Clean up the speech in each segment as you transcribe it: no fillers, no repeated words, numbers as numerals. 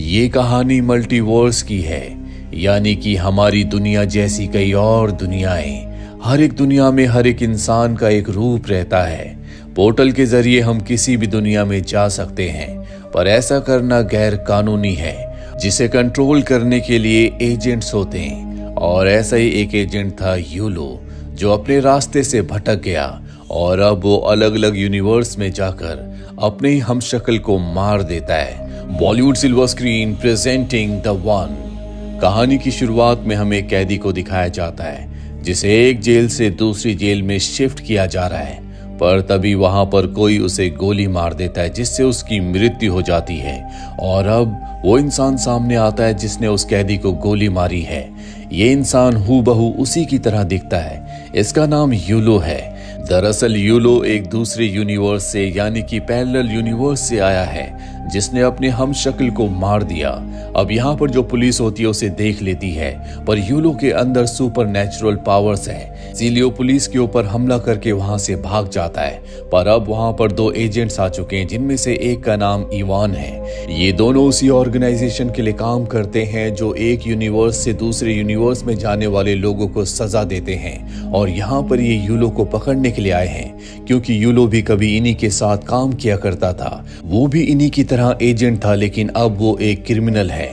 ये कहानी मल्टीवर्स की है, यानी कि हमारी दुनिया जैसी कई और दुनियाएं। हर एक दुनिया में हर एक इंसान का एक रूप रहता है। पोर्टल के जरिए हम किसी भी दुनिया में जा सकते हैं, पर ऐसा करना गैर कानूनी है, जिसे कंट्रोल करने के लिए एजेंट्स होते हैं। और ऐसा ही एक एजेंट था यूलो, जो अपने रास्ते से भटक गया और अब वो अलग अलग यूनिवर्स में जाकर अपने ही हमशक्ल को मार देता है। Bollywood silver screen presenting the one. कहानी की शुरुआत में हमें कैदी को दिखाया जाता है, जिसे एक जेल से दूसरी जेल में शिफ्ट किया जा रहा है, पर तभी वहां पर कोई उसे गोली मार देता है, जिससे उसकी मृत्यु हो जाती है। और अब वो इंसान सामने आता है जिसने उस कैदी को गोली मारी है। ये इंसान हूबहू उसी की तरह दिखता है। इसका नाम यूलो है। दरअसल यूलो एक दूसरे यूनिवर्स से, यानी कि पैरेलल यूनिवर्स से आया है, जिसने अपने हमशक्ल को मार दिया। अब यहाँ पर जो पुलिस होती है उसे देख लेती है, पर यूलो के अंदर सुपर नेचुरल पावर्स हैं, इसीलिए वो पुलिस के ऊपर हमला करके वहां से भाग जाता है। पर अब वहां पर दो एजेंट्स आ चुके हैं, जिनमें से एक का नाम इवान है। ये दोनों उसी ऑर्गेनाइजेशन के लिए काम करते हैं जो एक यूनिवर्स से दूसरे यूनिवर्स में जाने वाले लोगों को सजा देते हैं। और यहाँ पर ये यूलो को पकड़ने के लिए आए हैं, क्योंकि यूलो भी कभी इन्हीं के साथ काम किया करता था। वो भी इन्हीं की तरह एजेंट था, लेकिन अब वो एक क्रिमिनल है।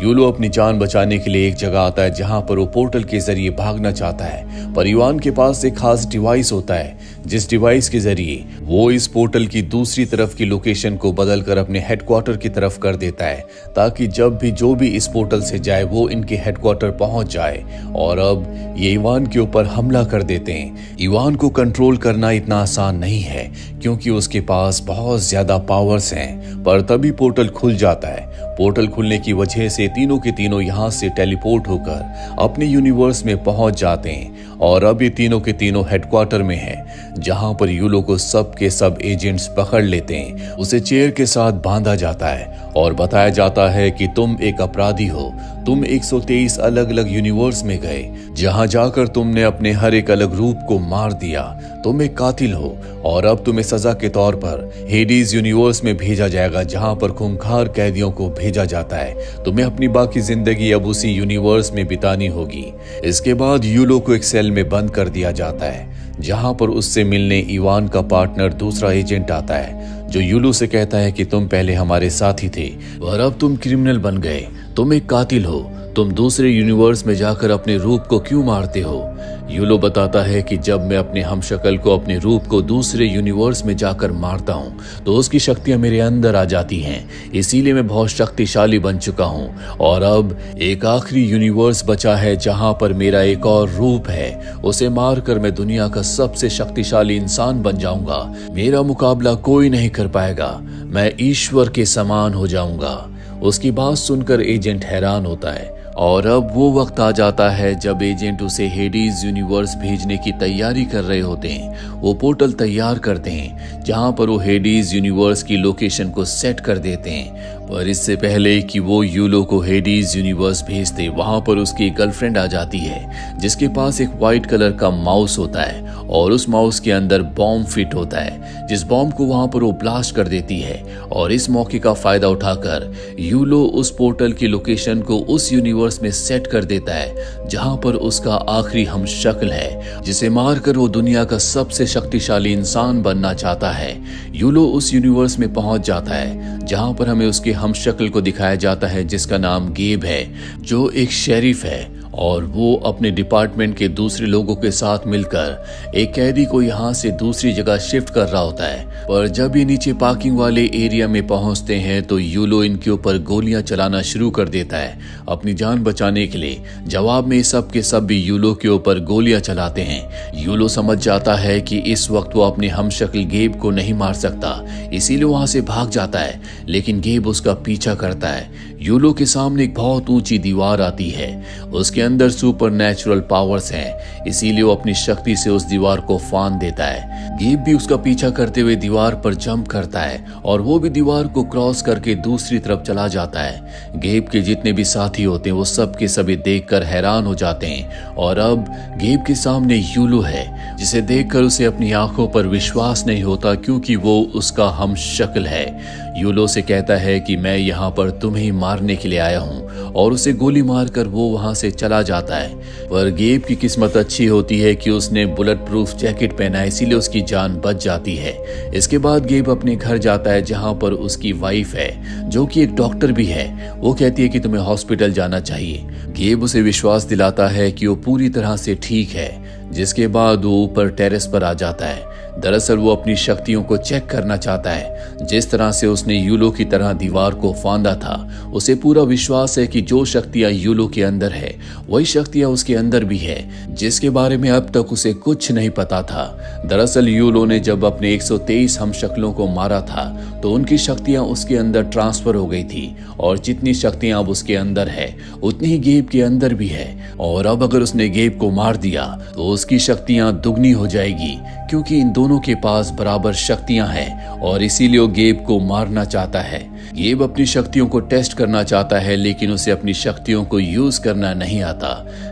यूलो अपनी जान बचाने के लिए एक जगह आता है जहां पर वो पोर्टल के जरिए भागना चाहता है, पर इवान के पास एक खास डिवाइस होता है, जिस डिवाइस के जरिए वो इस पोर्टल की दूसरी तरफ की लोकेशन को बदलकर अपने हेडक्वार्टर की तरफ कर देता है, ताकि जब भी जो भी इस पोर्टल से जाए वो इनके हेडक्वार्टर पहुंच जाए। और अब ये इवान के ऊपर हमला कर देते हैं। इवान को कंट्रोल करना इतना आसान नहीं है, क्योंकि उसके पास बहुत ज्यादा पावर्स हैं। पर तभी पोर्टल खुल जाता है। पोर्टल खुलने की वजह से तीनों के तीनों यहाँ से टेलीपोर्ट होकर अपने यूनिवर्स में पहुंच जाते हैं। और अब ये तीनों के तीनों हेडक्वार्टर में हैं, जहां पर यूलो को सब के सब एजेंट्स पकड़ लेते हैं। उसे चेयर के साथ बांधा जाता है और बताया जाता है कि तुम एक अपराधी हो। तुम 123 अलग अलग यूनिवर्स में गए, जहां जाकर तुमने अपने हर एक अलग रूप को मार दिया। तुम एक कातिल हो और अब तुम्हें सजा के तौर पर हेडीज यूनिवर्स में भेजा जाएगा, जहां पर खूंखार कैदियों को भेजा जाता है। तुम्हें अपनी बाकी जिंदगी अब उसी यूनिवर्स में बितानी होगी। इसके बाद यूलो को एक सेल में बंद कर दिया जाता है, जहां पर उससे मिलने इवान का पार्टनर दूसरा एजेंट आता है, जो यूलो से कहता है कि तुम पहले हमारे साथी थे और अब तुम क्रिमिनल बन गए। तुम एक कातिल हो। तुम दूसरे यूनिवर्स में जाकर अपने रूप को क्यों मारते हो? यूलो बताता है कि जब मैं अपने हमशक्ल को, अपने रूप को दूसरे यूनिवर्स में जाकर मारता हूँ, तो उसकी शक्तियां मेरे अंदर आ जाती हैं। इसीलिए मैं बहुत शक्तिशाली बन चुका हूँ। और अब एक आखिरी यूनिवर्स बचा है, जहां पर मेरा एक और रूप है। उसे मारकर मैं दुनिया का सबसे शक्तिशाली इंसान बन जाऊंगा। मेरा मुकाबला कोई नहीं कर पाएगा। मैं ईश्वर के समान हो जाऊंगा। उसकी बात सुनकर एजेंट हैरान होता है। और अब वो वक्त आ जाता है जब एजेंट उसे हेडीज यूनिवर्स भेजने की तैयारी कर रहे होते हैं। वो पोर्टल तैयार करते हैं, जहां पर वो हेडीज यूनिवर्स की लोकेशन को सेट कर देते हैं। पर इससे पहले कि वो यूलो को हेडीज यूनिवर्स भेजते, वहां पर उसकी गर्लफ्रेंड आ जाती है, जिसके पास एक व्हाइट कलर का माउस होता है और उस माउस के अंदर बॉम्ब फिट होता है, जिस बॉम्ब को वहां पर वो ब्लास्ट कर देती है। और इस मौके का फायदा उठाकर यूलो उस पोर्टल की लोकेशन को उस यूनिवर्स में सेट कर देता है, जहां पर उसका आखिरी हमशक्ल है, जिसे मारकर वो दुनिया का सबसे शक्तिशाली इंसान बनना चाहता है। यूलो उस यूनिवर्स में पहुंच जाता है, जहां पर हमें उसके हमशक्ल को दिखाया जाता है, जिसका नाम गेब है, जो एक शेरिफ है। और वो अपने डिपार्टमेंट के दूसरे लोगों के साथ मिलकर एक कैदी को यहाँ से दूसरी जगह शिफ्ट कर रहा होता है। पर जब ये नीचे पार्किंग वाले एरिया में पहुंचते हैं, तो यूलो इनके ऊपर गोलियां चलाना शुरू कर देता है अपनी जान बचाने के लिए। जवाब में सब के सब भी यूलो के ऊपर गोलियां चलाते हैं। यूलो समझ जाता है कि इस वक्त वो अपने हमशक्ल गेब को नहीं मार सकता, इसीलिए वहां से भाग जाता है। लेकिन गेब उसका पीछा करता है। यूलो के सामने एक बहुत ऊंची दीवार आती है। उसके अंदर सुपर नेचुरल पावर्स हैं, इसीलिए वो अपनी शक्ति से उस दीवार को फांद देता है। गेब भी उसका पीछा करते हुए दीवार पर जंप करता है और वो भी दीवार को क्रॉस करके दूसरी तरफ चला जाता है। गेब के जितने भी साथी होते हैं वो सब के सभी देखकर हैरान हो जाते हैं और अब गेब के सामने यूलो है, जिसे देखकर उसे अपनी आंखों पर विश्वास नहीं होता क्योंकि वो उसका हम शक्ल है। यूलो से कहता है कि मैं यहाँ पर तुम्हें मारने के लिए आया हूँ और उसे गोली मारकर वो वहां से चला जाता है। पर गेब की किस्मत अच्छी होती है कि उसने बुलेट प्रूफ जैकेट पहना है, इसीलिए उसकी जान बच जाती है। इसके बाद गेब अपने घर जाता है जहां पर उसकी वाइफ है जो कि एक डॉक्टर भी है। वो कहती है कि तुम्हें हॉस्पिटल जाना चाहिए। गेब उसे विश्वास दिलाता है कि वो पूरी तरह से ठीक है, जिसके बाद वो ऊपर टेरेस पर आ जाता है। दरअसल वो अपनी शक्तियों को चेक करना चाहता है। जिस तरह से उसने यूलो की तरह दीवार को फांदा था, उसे पूरा विश्वास है कि जो शक्तियां यूलो के अंदर है वही शक्तियां उसके अंदर भी है, जिसके बारे में अब तक उसे कुछ नहीं पता था। दरअसल यूलो ने जब अपने 123 हमशक्लों को मारा था तो उनकी शक्तियां उसके अंदर ट्रांसफर हो गई थी और जितनी शक्तियां अब उसके अंदर है उतनी ही गेब के अंदर भी है। और अब अगर उसने गेब को मार दिया तो उसकी शक्तियां दुगनी हो जाएगी, क्योंकि इन दोनों के पास बराबर शक्तियां हैं और इसीलिए वो गेब को मारना चाहता है। गेब अपनी शक्तियों को टेस्ट करना चाहता है, लेकिन उसे अपनी शक्तियों को यूज करना नहीं आता।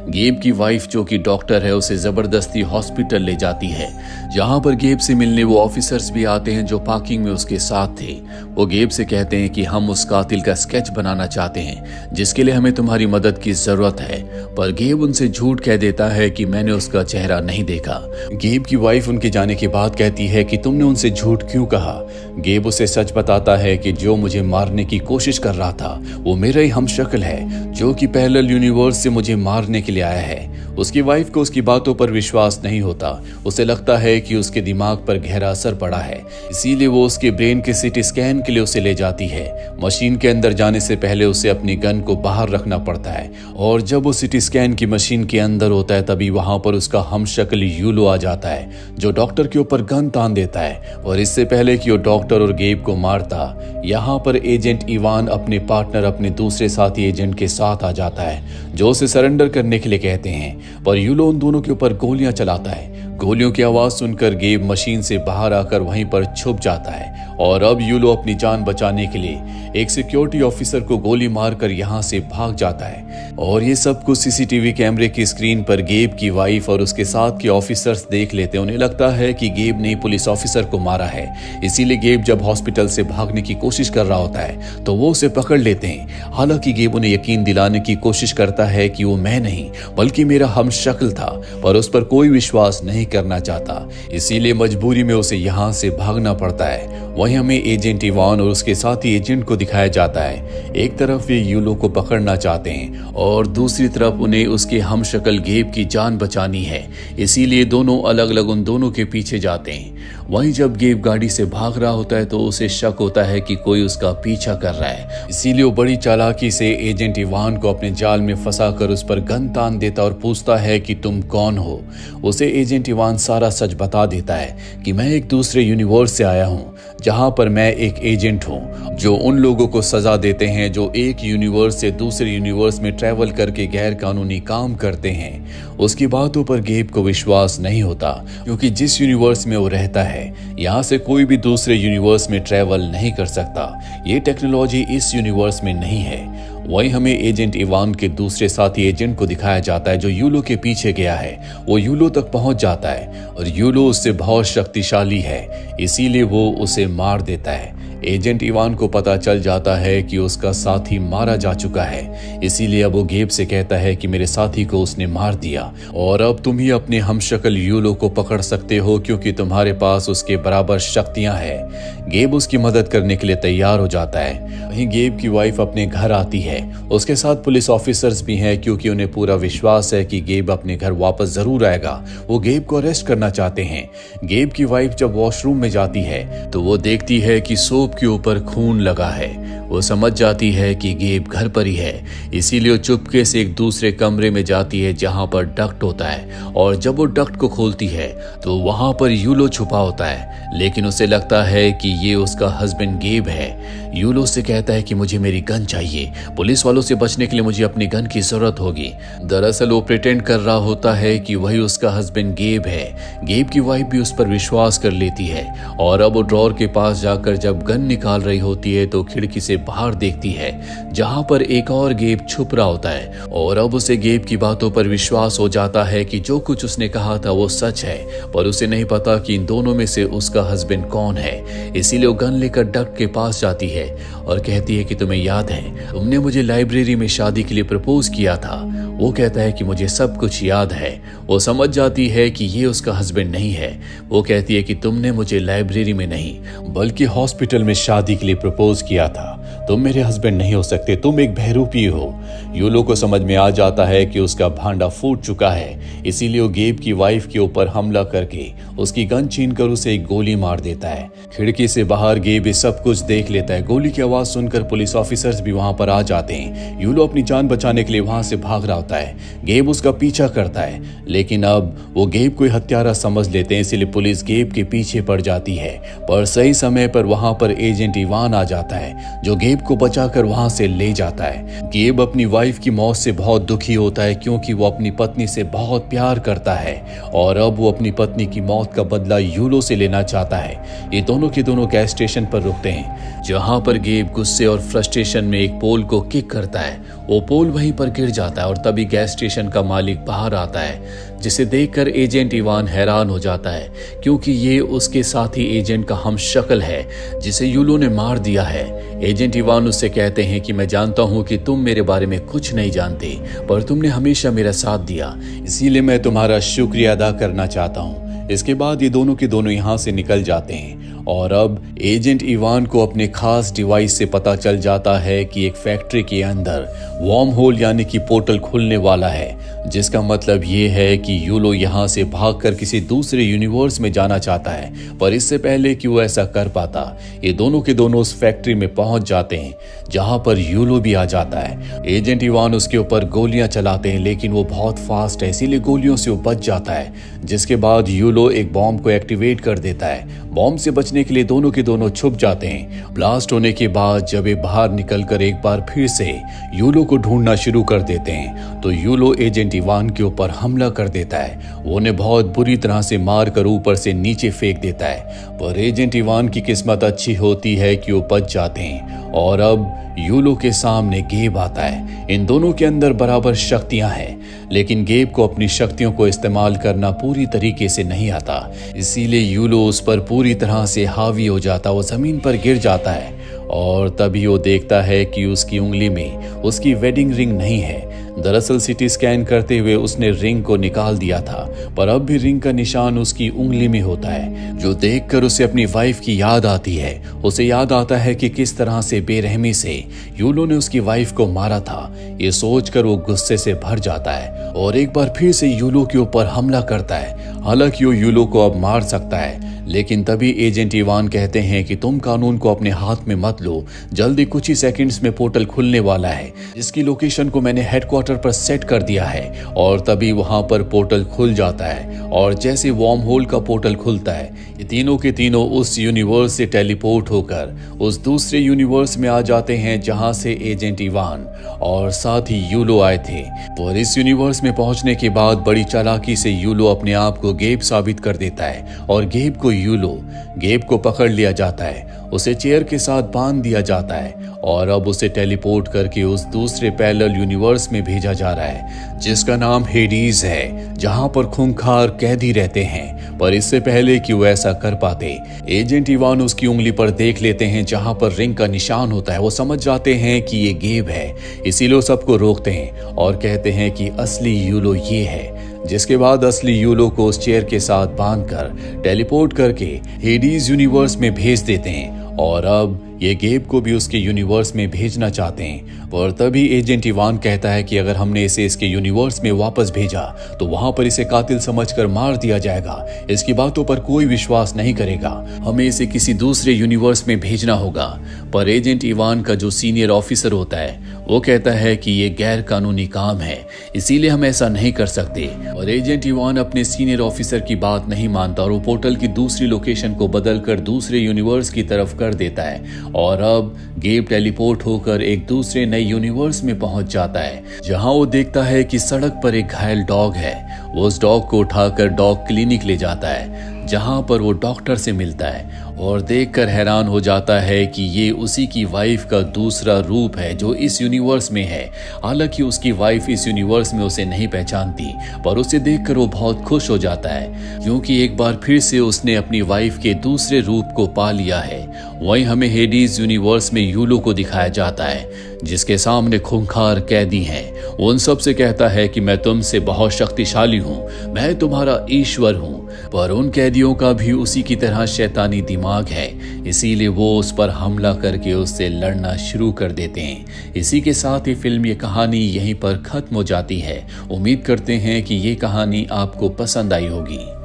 गेब की वाइफ जो कि डॉक्टर है उसे जबरदस्ती हॉस्पिटल ले जाती है, जहां पर गेब से मिलने वो ऑफिसर्स भी आते हैं जो पार्किंग में उसके साथ थे। वो गेब से कहते हैं कि हम उस कातिल का स्केच बनाना चाहते हैं जिसके लिए हमें तुम्हारी मदद की जरूरत है। पर गेब उनसे झूठ कह देता है कि मैंने उसका चेहरा नहीं देखा। गेब की वाइफ उनके जाने के बाद कहती है कि तुमने उनसे झूठ क्यों कहा। गेब उसे सच बताता है कि जो मुझे मारने की कोशिश कर रहा था वो मेरा ही हमशक्ल है जो कि पैरेलल यूनिवर्स से मुझे मारने के लिए आया है। उसकी वाइफ को उसकी बातों पर विश्वास नहीं होता। उसे लगता है कि उसके दिमाग पर गहरा असर पड़ा है, इसीलिए वो उसके ब्रेन के सीटी स्कैन के लिए उसे ले जाती है। मशीन के अंदर जाने से पहले उसे अपनी गन को बाहर रखना पड़ता है और जब वो सीटी स्कैन की मशीन के अंदर होता है तभी वहां पर उसका हमशक्ल यूलो आ जाता है जो डॉक्टर के ऊपर गन तान देता है। और इससे पहले कि वो डॉक्टर और गेब को मारता, यहाँ पर एजेंट इवान अपने पार्टनर अपने दूसरे साथी एजेंट के साथ आ जाता है जो उसे सरेंडर करने के लिए कहते हैं। पर यूलो उन दोनों के ऊपर गोलियां चलाता है। गोलियों की आवाज सुनकर गेब मशीन से बाहर आकर वहीं पर छुप जाता है और अब यूलो अपनी जान बचाने के लिए एक सिक्योरिटी ऑफिसर को गोली मारकर यहाँ से भाग जाता है। और ये सब कुछ सीसीटीवी कैमरे की स्क्रीन पर गेब की वाइफ और उसके साथ के ऑफिसर्स देख लेते हैं। उन्हें लगता है कि गेब ने पुलिस ऑफिसर को मारा है, इसीलिए गेब जब हॉस्पिटल से भागने की कोशिश कर रहा होता है तो वो उसे पकड़ लेते हैं। हालांकि गेब उन्हें यकीन दिलाने की कोशिश करता है कि वो मैं नहीं बल्कि मेरा हमशक्ल था, पर उस पर कोई विश्वास नहीं करना चाहता, इसीलिए मजबूरी में उसे यहाँ से भागना पड़ता है। वहीं हमें एजेंट इवान और उसके साथी एजेंट को दिखाया जाता है। एक तरफ ये यूलो को पकड़ना चाहते हैं और दूसरी तरफ उन्हें उसके हमशक्ल गेब की जान बचानी है, इसीलिए दोनों अलग अलग उन दोनों के पीछे जाते हैं। वहीं जब गेब गाड़ी से भाग रहा होता है तो उसे शक होता है कि कोई उसका पीछा कर रहा है, इसीलिए वो बड़ी चालाकी से एजेंट इवान को अपने जाल में फंसाकर उस पर गन तान देता और पूछता है कि तुम कौन हो। उसे एजेंट इवान सारा सच बता देता है कि मैं एक दूसरे यूनिवर्स से आया हूँ जहां पर मैं एक एजेंट हूं जो उन लोगों को सजा देते हैं जो एक यूनिवर्स से दूसरे यूनिवर्स में ट्रैवल करके गैर कानूनी काम करते हैं। उसकी बातों पर गेब को विश्वास नहीं होता क्योंकि जिस यूनिवर्स में वो रहता है यहाँ से कोई भी दूसरे यूनिवर्स में ट्रैवल नहीं कर सकता। ये टेक्नोलॉजी इस यूनिवर्स में नहीं है। वहीं हमें एजेंट इवान के दूसरे साथी एजेंट को दिखाया जाता है जो यूलो के पीछे गया है। वो यूलो तक पहुंच जाता है और यूलो उससे बहुत शक्तिशाली है, इसीलिए वो उसे मार देता है। एजेंट इवान को पता चल जाता है कि उसका साथी मारा जा चुका है, इसीलिए अब वो गेब से कहता है कि मेरे साथी को उसने मार दिया और अब तुम ही अपने हमशक्ल यूलो को पकड़ सकते हो क्योंकि तुम्हारे पास उसके बराबर शक्तियां हैं। गेब उसकी मदद करने के लिए तैयार हो जाता है। वहीं गेब की वाइफ अपने घर आती है, उसके साथ पुलिस ऑफिसर्स भी हैं क्योंकि उन्हें पूरा विश्वास है कि गेब अपने घर वापस जरूर आएगा। वो गेब को अरेस्ट करना चाहते हैं। गेब की वाइफ जब वॉशरूम में जाती है तो वो देखती है कि सोप के ऊपर खून लगा है। वो समझ जाती है कि गेब घर पर ही है, इसीलिए वो चुपके से एक दूसरे कमरे में जाती है जहां पर डक्ट होता है और जब वो डक्ट को खोलती है तो वहां पर यूलो छुपा होता है, लेकिन उसे लगता है कि ये उसका हस्बैंड गेब है। यूलो से कहता है कि मुझे मेरी गन चाहिए, पुलिस वालों से बचने के लिए मुझे अपनी गन की जरूरत होगी। दरअसल वो प्रिटेंड कर रहा होता है कि वही उसका हस्बैंड गेब है। गेब की वाइफ भी उस पर विश्वास कर लेती है और अब वो ड्रॉर के पास जाकर जब गन निकाल रही होती है तो खिड़की से बाहर देखती है जहां पर एक और गेब छुप रहा होता है और अब उसे गेब की बातों पर विश्वास हो जाता है कि जो कुछ उसने कहा था वो सच है, पर उसे नहीं पता कि इन दोनों में से उसका हस्बैंड कौन है। इसीलिए वो गन लेकर डक के पास जाती है और कहती है कि तुम्हें याद है तुमने मुझे लाइब्रेरी में शादी के लिए प्रपोज किया था। वो कहता है कि मुझे सब कुछ याद है। वो समझ जाती है कि ये उसका हस्बैंड नहीं है। वो कहती है कि तुमने मुझे लाइब्रेरी में नहीं बल्कि हॉस्पिटल में शादी के लिए प्रपोज किया था, तुम मेरे हस्बैंड नहीं हो सकते, तुम एक बहरूपी हो। यूलो को समझ में आ जाता है कि उसका भांडा फूट चुका है, इसीलिए वो गेब की वाइफ के ऊपर हमला करके उसकी गन छीनकर उसे एक गोली मार देता है। खिड़की से बाहर गेब ये सब कुछ देख लेता है। गोली की आवाज सुनकर पुलिस ऑफिसर्स भी वहां पर आ जाते हैं। यूलो अपनी जान बचाने के लिए वहां से भाग रहा होता है। गेब उसका पीछा करता है, लेकिन अब वो गेब कोई हत्यारा समझ लेते हैं, इसलिए पुलिस गेब के पीछे पड़ जाती है। पर सही समय पर वहां पर एजेंट इवान आ जाता है जो गेब को बचाकर वहां से ले जाता है। गेब अपनी वाइफ की मौत से बहुत दुखी होता है क्योंकि वो अपनी पत्नी से बहुत प्यार करता है और अब वो अपनी पत्नी की मौत का बदला यूलो से लेना चाहता है। ये दोनों के दोनों गैस स्टेशन पर रुकते हैं जहां पर गेब गुस्से और फ्रस्ट्रेशन में एक पोल को किक करता है। वो पोल वहीं पर गिर जाता है और तभी गैस स्टेशन का मालिक बाहर आता है, जिसे देखकर एजेंट इवान हैरान हो जाता है क्योंकि ये उसके साथी एजेंट का हमशक्ल है जिसे यूलो ने मार दिया है। एजेंट इवान उससे कहते हैं कि मैं जानता हूं कि तुम मेरे बारे में कुछ नहीं जानते, पर तुमने हमेशा मेरा साथ दिया, इसीलिए मैं तुम्हारा शुक्रिया अदा करना चाहता हूं। इसके बाद ये दोनों के दोनों यहाँ से निकल जाते हैं और अब एजेंट इवान को अपने खास डिवाइस से पता चल जाता है कि एक फैक्ट्री के अंदर वार्म होल यानी कि पोर्टल खुलने वाला है, जिसका मतलब ये है कि यूलो यहाँ से भागकर किसी दूसरे यूनिवर्स में जाना चाहता है। पर इससे पहले कि वो ऐसा कर पाता, ये दोनों के दोनों उस फैक्ट्री में पहुंच जाते हैं जहां पर यूलो भी आ जाता है। एजेंट इवान उसके ऊपर गोलियां चलाते हैं, लेकिन वो बहुत फास्ट है, इसीलिए गोलियों से वो बच जाता है। जिसके बाद यूलो एक बॉम्ब को एक्टिवेट कर देता है। बॉम्ब से बचने के लिए दोनों के दोनों छुप जाते हैं। ब्लास्ट होने के बाद जब ये बाहर निकलकर एक बार फिर से यूलो को ढूंढना शुरू कर देते हैं तो यूलो एजेंट इवान के ऊपर हमला कर देता है। वो उन्हें बहुत बुरी तरह से मार कर ऊपर से नीचे फेंक देता है, पर एजेंट इवान की किस्मत अच्छी होती है कि वो बच जाते हैं और अब यूलो के सामने गेब आता है। इन दोनों के अंदर बराबर शक्तियां हैं, लेकिन गेब को अपनी शक्तियों को इस्तेमाल करना पूरी तरीके से नहीं आता, इसीलिए यूलो उस पर पूरी तरह से हावी हो जाता, वो जमीन पर गिर जाता है और तभी वो देखता है कि उसकी उंगली में उसकी वेडिंग रिंग नहीं है। दरअसल सिटी स्कैन करते हुए उसने रिंग को निकाल दिया था, पर अब भी रिंग का निशान उसकी उंगली में होता है, जो देखकर उसे अपनी वाइफ की याद आती है। उसे याद आता है कि किस तरह से बेरहमी से यूलो ने उसकी वाइफ को मारा था। ये सोचकर वो गुस्से से भर जाता है और एक बार फिर से यूलो के ऊपर हमला करता है। हालांकि वो यूलो को अब मार सकता है, लेकिन तभी एजेंट इवान कहते हैं कि तुम कानून को अपने हाथ में मत लो, जल्दी कुछ ही सेकंड्स में पोर्टल खुलने वाला है, जिसकी लोकेशन को मैंने हेडक्वार्टर पर सेट कर दिया है। और तभी वहां पर पोर्टल खुल जाता है और जैसे वार्म होल का पोर्टल खुलता है, ये तीनों के तीनों उस यूनिवर्स से टेलीपोर्ट होकर उस दूसरे यूनिवर्स में आ जाते हैं जहां से एजेंट इवान और साथ ही यूलो आए थे। और इस यूनिवर्स में पहुंचने के बाद बड़ी चालाकी से यूलो अपने आप को गेब साबित कर देता है और गेब को पकड़ लिया जाता है, उसे चेयर के साथ बांध दिया जाता है और अब उसे टेलीपोर्ट करके उस दूसरे पैरेलल यूनिवर्स में भेजा जा रहा है जिसका नाम हेडीज है, जहां पर खूंखार कैदी रहते हैं। पर इससे पहले कि वो ऐसा कर पाते, एजेंट इवान उसकी उंगली पर देख लेते हैं जहां पर रिंग का निशान होता है। वो समझ जाते हैं कि ये गेब है, इसीलिए सबको रोकते हैं और कहते हैं कि असली यूलो ये है। जिसके बाद असली यूलो को उस चेयर के साथ बांधकर टेलीपोर्ट करके हेडीज यूनिवर्स में भेज देते हैं और अब ये गेब को भी उसके यूनिवर्स में भेजना चाहते हैं। पर तभी एजेंट इवान कहता है कि अगर हमने इसे इसके यूनिवर्स में वापस भेजा तो वहां पर इसे कातिल समझकर मार दिया जाएगा, इसकी बातों पर कोई विश्वास नहीं करेगा, हमें इसे किसी दूसरे यूनिवर्स में भेजना होगा। पर एजेंट इवान का जो सीनियर ऑफिसर होता है वो कहता है कि ये गैर कानूनी काम है, इसीलिए हम ऐसा नहीं कर सकते। और एजेंट इवान अपने सीनियर ऑफिसर की बात नहीं मानता और वो पोर्टल की दूसरी लोकेशन को बदलकर दूसरे यूनिवर्स की तरफ कर देता है और अब गेब टेलीपोर्ट होकर एक दूसरे नए यूनिवर्स में पहुंच जाता है, जहां वो देखता है कि सड़क पर एक घायल डॉग है। वो उस डॉग को उठाकर डॉग क्लिनिक ले जाता है, जहां पर वो डॉक्टर से मिलता है और देखकर हैरान हो जाता है कि ये उसी की वाइफ का दूसरा रूप है जो इस यूनिवर्स में है। हालांकि उसकी वाइफ इस यूनिवर्स में उसे नहीं पहचानती, पर उसे देखकर वो बहुत खुश हो जाता है, क्योंकि एक बार फिर से उसने अपनी वाइफ के दूसरे रूप को पा लिया है। वहीं हमें हेडीज यूनिवर्स में यूलो को दिखाया जाता है, जिसके सामने खूंखार कैदी हैं। उन सब से कहता है कि मैं तुमसे बहुत शक्तिशाली हूँ, मैं तुम्हारा ईश्वर हूँ। पर उन कैदियों का भी उसी की तरह शैतानी दिमाग है, इसीलिए वो उस पर हमला करके उससे लड़ना शुरू कर देते हैं। इसी के साथ ही फिल्म ये कहानी यहीं पर खत्म हो जाती है। उम्मीद करते हैं कि ये कहानी आपको पसंद आई होगी।